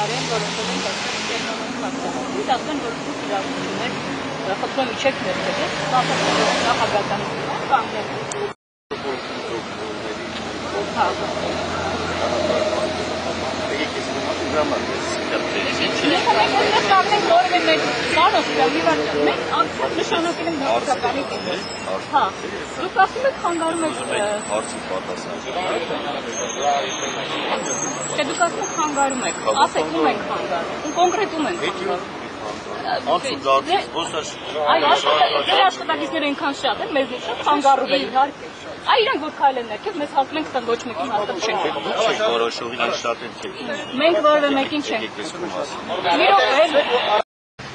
Հայտարարեն, որոնցով են ասեն, որ դուք իրավունքներ խնդրում իջեք ներկայել, նախագահականություն կանգնել։ Դուք ասում եք խանգարում եք դուք ասում եք խանգարում եք, ասեք ում եք խանգարում, կոնկրետում եք Այ աշխատակիցները այնքան շատ են, մեզ շատ խանգարում են իհարկե Այ իրանք որ քայլեն ներքև, մեզ հասնում ենք տան ոչ մեկին հաստատ չենք Որոշողին շատ են Մենք որևէ մեկին չենք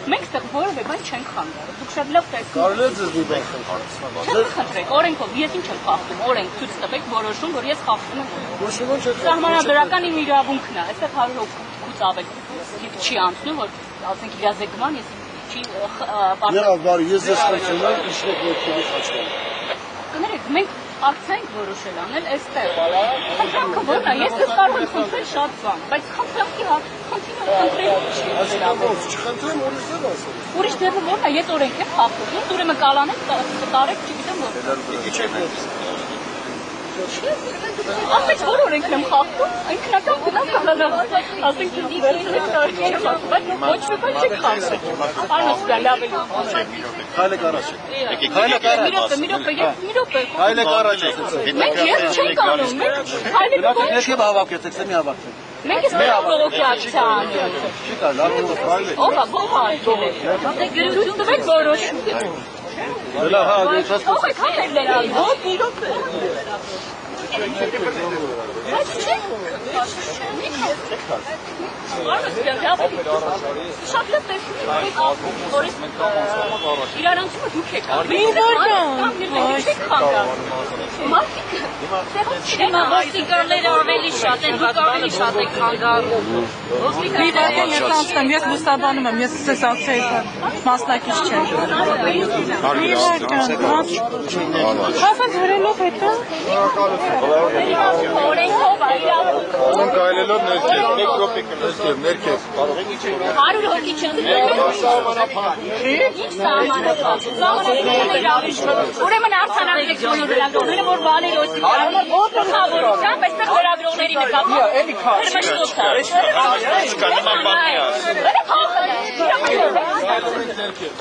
Մենք ստեղ որևէ բան չենք խանգարում, դուք շատ լավ տեսնում Կարելի է ձեզ մի բան խնդրեմ Չեք խնդրեք, օրենքով, ես ինչ եմ խախտում, օրենք ցույց տվեք որոշում, որ ես խախտում եմ Սահմանադրական իմ իրավունքն է, այստեղ 100 հոգուց ավել չի անցնում, որ ասենք իրազեկման ես չի Եվ բարի, ես ձեզ խնդրում եմ, իշնեք ոտքերի խաչկան Կներեք, մենք ակցիայինք որոշել անել այստեղ Խնդրանքը որն է, ես ես կարող եմ խնդրել շատ բան, բայց խնդրանքի խնդրել չի Չխնդրեմ ուրիշ դեպ ասել Ուրիշ դեպը որն է, ես օրենք եմ խախտում, ուրեմն կալանեք, տարեք, չգիտեմ որ Ասեք որ օրենքն եմ խախտում, ինքնական գնամ կանանամ, ասենք ինչ վերցնեք տարիք չեմ ասում, բայց ոչ մի բան չեք խախտում, անոսկա լավ է Հայլեք առաջ Մի րոպե Հայլեք առաջ Մենք ես չենք անում, մենք հայլեք Ներքև հավաքեցեք, մի հավաքեք Մենք ես մեր բողոքի ակցիա անում Չի կար, լավ հայլեք Ովա, ով արկել է Գրություն տվեք որոշում Լավ, հա, դեպս Ով եք հայլեք լերալ, ով մի րոպե Բայց չեք Շատ լավ տեսնում իրարանցումը դուք եք չեք խանգարում ոստիկանները ավելի շատ են, դուք ավելի շատ եք խանգարում Մի դեպքում ես անցնեմ, ես լուսաբանում եմ, ես ես ակցիայի մասնակից չեմ Հասան հրելով հետո Օրենքով Մենք այլելով ներքև, մեկ ռոպիկ ներքև 100 հոգի չեն Ինչ սահմանափակ Ուրեմն արտանագրեք բոլորները որ բաների գլխավորությամբ այստեղ լրագրողների նկատմամբ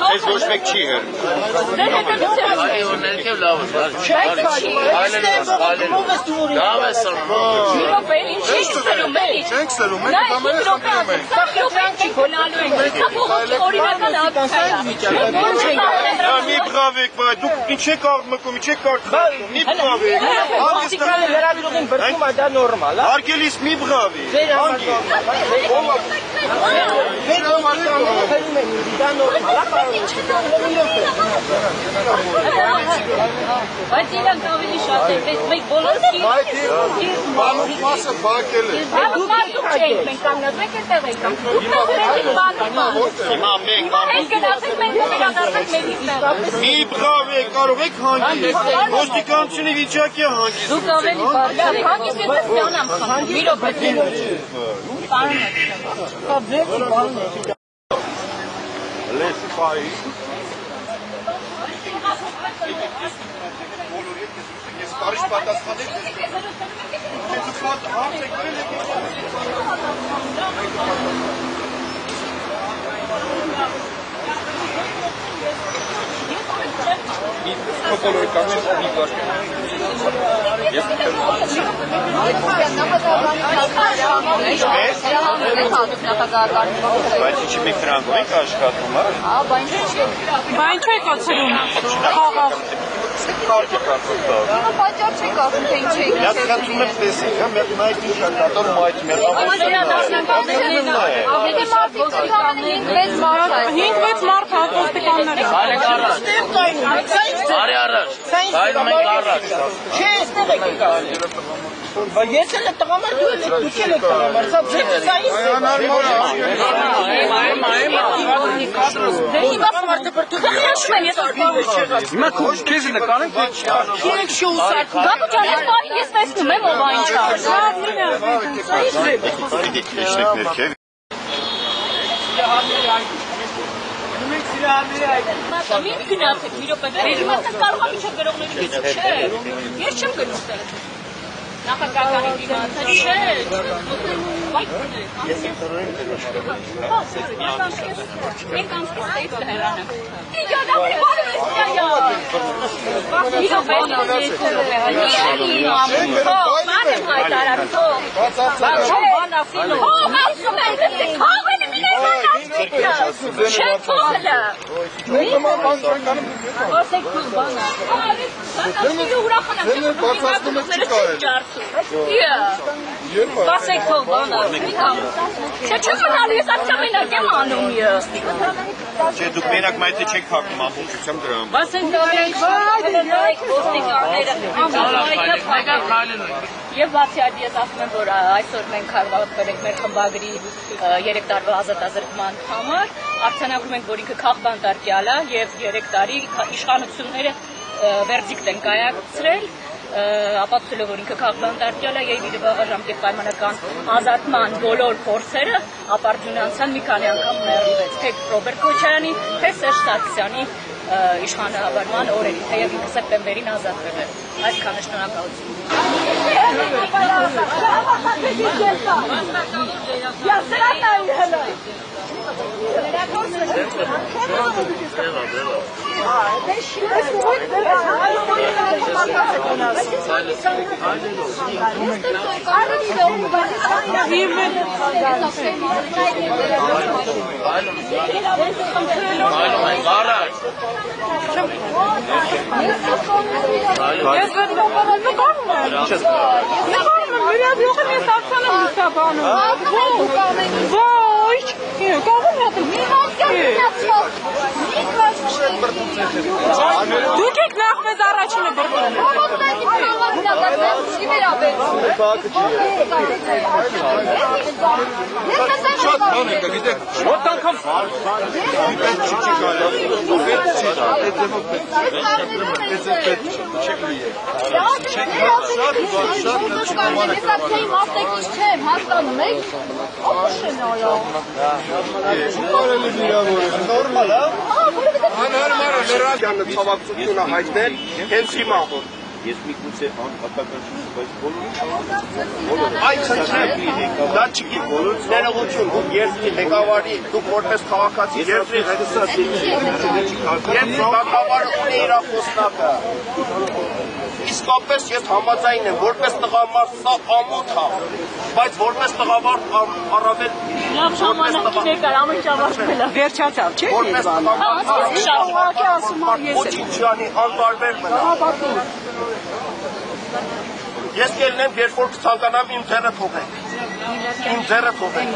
Ես ոչ մեկ չի հեր Ներքև լավ է Լավ է սրում Չենք սրում Չենք սրում, մենք կամերը Մի բրավեք, դուք ինչ եք աղմկում, ինչ եք կարդում, մի բրավեք Արգելիս մի բրավեք Բայց իրանք ավելի շատ են, մենք բոլորս Բանուկ մասը բակել է Դուք չենք մենք կանգնած, մենք էստեղ ենք Դուք նազրեք բանուկ Հիմա մեկ Մենք գնացեք, մենք վերադարձեք մեր իստեղ Մի բրավեք, կարող եք հանգիստ Ոստիկանությունը վիճակի է հանգիստ Դուք ավելի բարդ հանգիստ ես ստանամ Մի րոպե Լեսի պայի Ես կարիշ պատասխանեք Բոլորի կանչես մի բաշկ Ես Բայց ինչի մեկ դրանով եք աշխատում, Բայն չեք ացրում, խաղաղ Կարկ եք ացում Պատյար չեք ասում, թե ինչ եք Ես խնդրում եմ տեսեք, մեկ մայք ինչ կատոր մայք մեր Հինգ վեց մարդ հատոստիկանները Բարի առաջ, բայնում ենք առաջ Չէ, եստեղ եք Ես էլ եք տղամար, դու եք տղամար Հիմա քեզ նկարենք Քիեք շոու սարքում Գաբու ջան, ես տեսնում եմ ով այն չար Բարի դիք ներքև Մի գնացեք, մի րոպե, դիմացեք կարող եմ իջը գրողների մեջ, չէ, ես չեմ գնում տեղ։ Նախագահանի դիմացը, չէ, վայք մենք անցկես տեից դհերան եմ։ Բասեք թող բանը, չէ չեմ մնալու, ես ակցիա մենակ եմ անում ես։ Չէ, դուք մենակ մայթը չեք փակում ամբողջությամբ դրա համար։ Բասենք Եվ բացի այդ ես ասում եմ, որ այսօր մենք հարվածվել ենք մեր խմբագրի 3 տարվա ազատազրկման համար, արձանագրում ենք, որ ինքը քաղբանտարկյալ է և 3 տարի իշխանությունները վերդիկտ են կայացրել, ապացուցելով, որ ինքը քաղբանտարկյալ է և իր ժամկետ պայմանական ազատման բոլոր փորձերը ապարդյուն անցան մի քանի անգամ մեռիվեց, թե Ռոբերտ Քոչարյանի, թե Սերժ Սարգսյանի իշխանահավարման օրերին, թեև ինքը սեպտեմբերին ազատվել է։ Այսքանը շնորհակալություն։ Դուք եք նախ մեզ առաջինը բրբում։ Շատ բան եկա, գիտեք, մոտ անգամ անհարմար է լրացյանը ցավակցությունը հայտնել հենց հիմա որ ես միգուցե անհատական բայց բոլորը այդ խնդրեմ դա չգիտի բոլորը ներողություն դուք երկրի ղեկավարի դուք որպես քաղաքացի երկրի ղեկավարը ունի իր խոսնակը իսկապես ես համաձայն եմ որպես տղամարդ սա ամոթ է բայց որպես տղամարդ առավել Լավ ժամանակին եկար, ամեն ճավաշվել է։ Վերջացավ, չէ՞։ որպես տղամարդ ոչինչյանի անտարբեր մնա Ես կելնեմ, երբ որ կցանկանամ իմ ձեռը թողեք։ Իմ ձեռը թողեք։